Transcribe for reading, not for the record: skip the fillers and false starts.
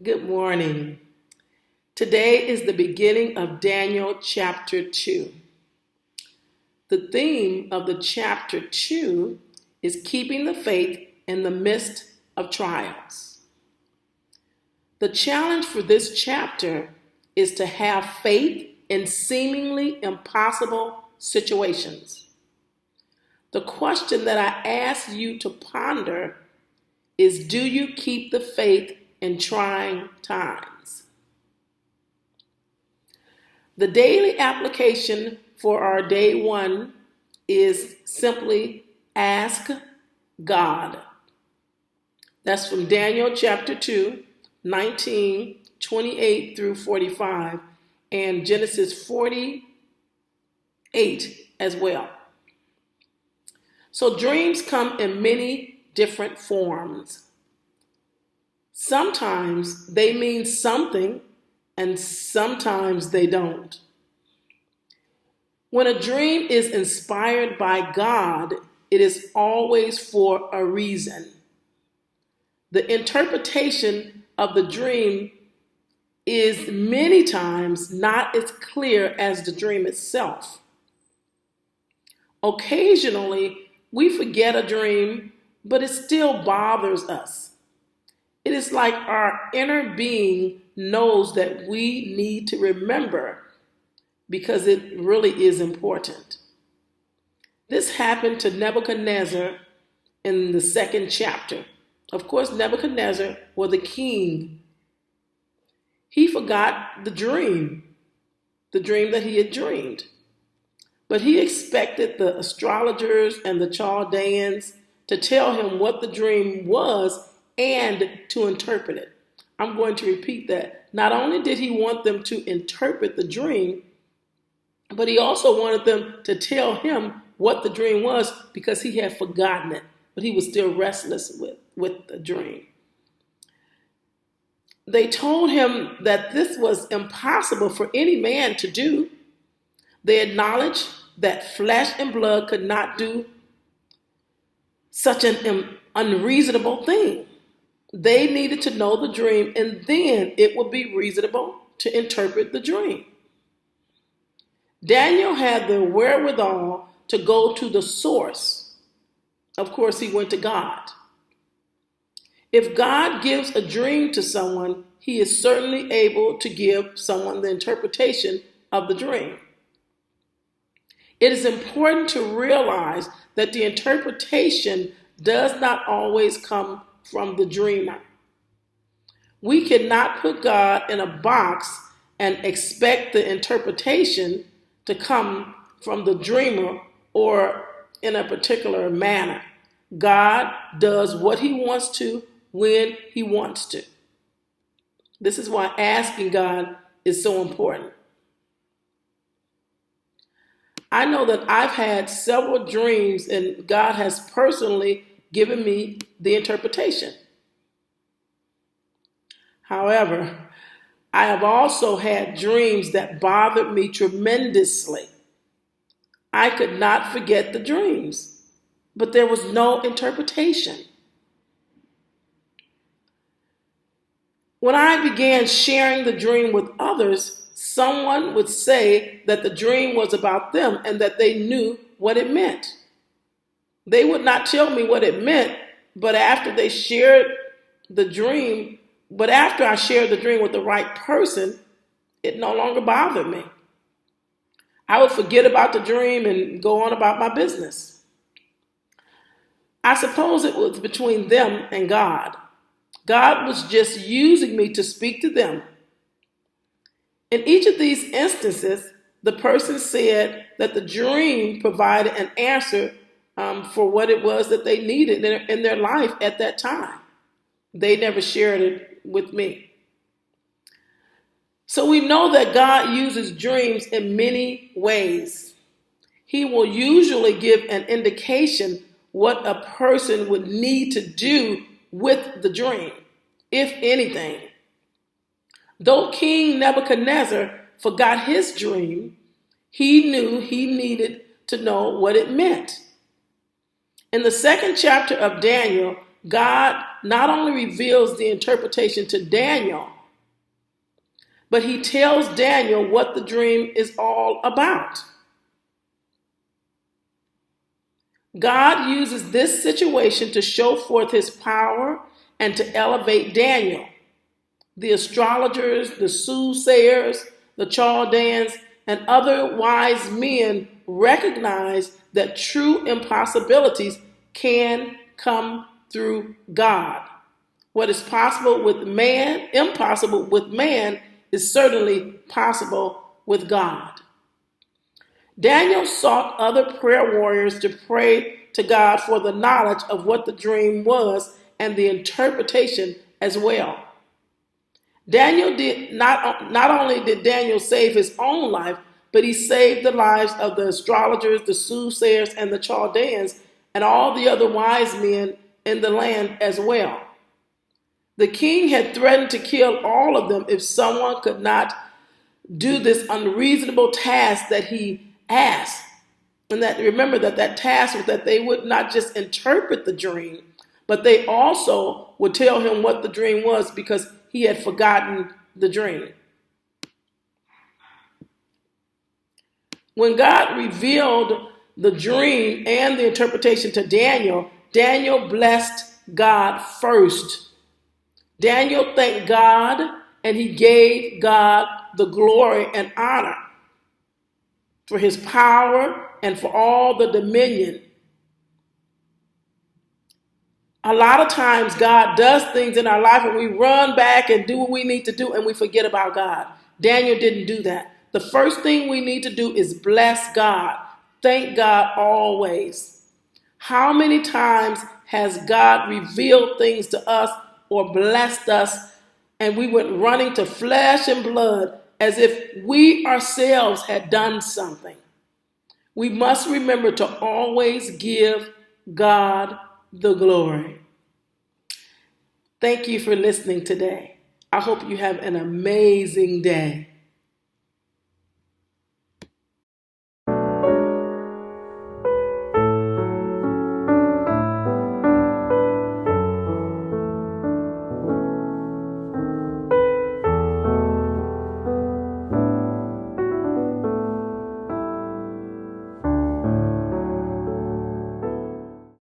Good morning. Today is the beginning of Daniel chapter 2. The theme of the chapter 2 is keeping the faith in the midst of trials. The challenge for this chapter is to have faith in seemingly impossible situations. The question that I ask you to ponder is, do you keep the faith in trying times? The daily application for our day one is simply ask God. That's from Daniel chapter 2, 19, 28 through 45, and Genesis 48 as well. So dreams come in many different forms. Sometimes they mean something and sometimes they don't. When a dream is inspired by God, it is always for a reason. The interpretation of the dream is many times not as clear as the dream itself. Occasionally, we forget a dream, but it still bothers us. It is like our inner being knows that we need to remember because it really is important. This happened to Nebuchadnezzar in the second chapter. Of course, Nebuchadnezzar was the king. He forgot the dream that he had dreamed. But he expected the astrologers and the Chaldeans to tell him what the dream was and to interpret it. I'm going to repeat that. Not only did he want them to interpret the dream, but he also wanted them to tell him what the dream was because he had forgotten it, but he was still restless with the dream. They told him that this was impossible for any man to do. They acknowledged that flesh and blood could not do such an unreasonable thing. They needed to know the dream, and then it would be reasonable to interpret the dream. Daniel had the wherewithal to go to the source. Of course, he went to God. If God gives a dream to someone, he is certainly able to give someone the interpretation of the dream. It is important to realize that the interpretation does not always come from the dreamer. We cannot put God in a box and expect the interpretation to come from the dreamer or in a particular manner. God does what he wants to when he wants to. This is why asking God is so important. I know that I've had several dreams and God has personally given me the interpretation. However, I have also had dreams that bothered me tremendously. I could not forget the dreams, but there was no interpretation. When I began sharing the dream with others, someone would say that the dream was about them and that they knew what it meant. They would not tell me what it meant, but after I shared the dream with the right person, it no longer bothered me. I would forget about the dream and go on about my business. I suppose it was between them and God. God was just using me to speak to them. In each of these instances, the person said that the dream provided an answer for what it was that they needed in their life at that time. They never shared it with me. So we know that God uses dreams in many ways. He will usually give an indication what a person would need to do with the dream, if anything. Though King Nebuchadnezzar forgot his dream, he knew he needed to know what it meant. In the second chapter of Daniel, God not only reveals the interpretation to Daniel, but he tells Daniel what the dream is all about. God uses this situation to show forth his power and to elevate Daniel. The astrologers, the soothsayers, the Chaldeans, and other wise men recognize that true impossibilities can come through God. What is possible with man, impossible with man, is certainly possible with God. Daniel sought other prayer warriors to pray to God for the knowledge of what the dream was and the interpretation as well. Daniel did not only did Daniel save his own life, but he saved the lives of the astrologers, the soothsayers, and the Chaldeans, and all the other wise men in the land as well. The king had threatened to kill all of them if someone could not do this unreasonable task that he asked. And that remember that task was that they would not just interpret the dream, but they also would tell him what the dream was because he had forgotten the dream. When God revealed the dream and the interpretation to Daniel, Daniel blessed God first. Daniel thanked God and he gave God the glory and honor for his power and for all the dominion. A lot of times God does things in our life and we run back and do what we need to do and we forget about God. Daniel didn't do that. The first thing we need to do is bless God. Thank God always. How many times has God revealed things to us or blessed us and we went running to flesh and blood as if we ourselves had done something? We must remember to always give God the glory. Thank you for listening today. I hope you have an amazing day.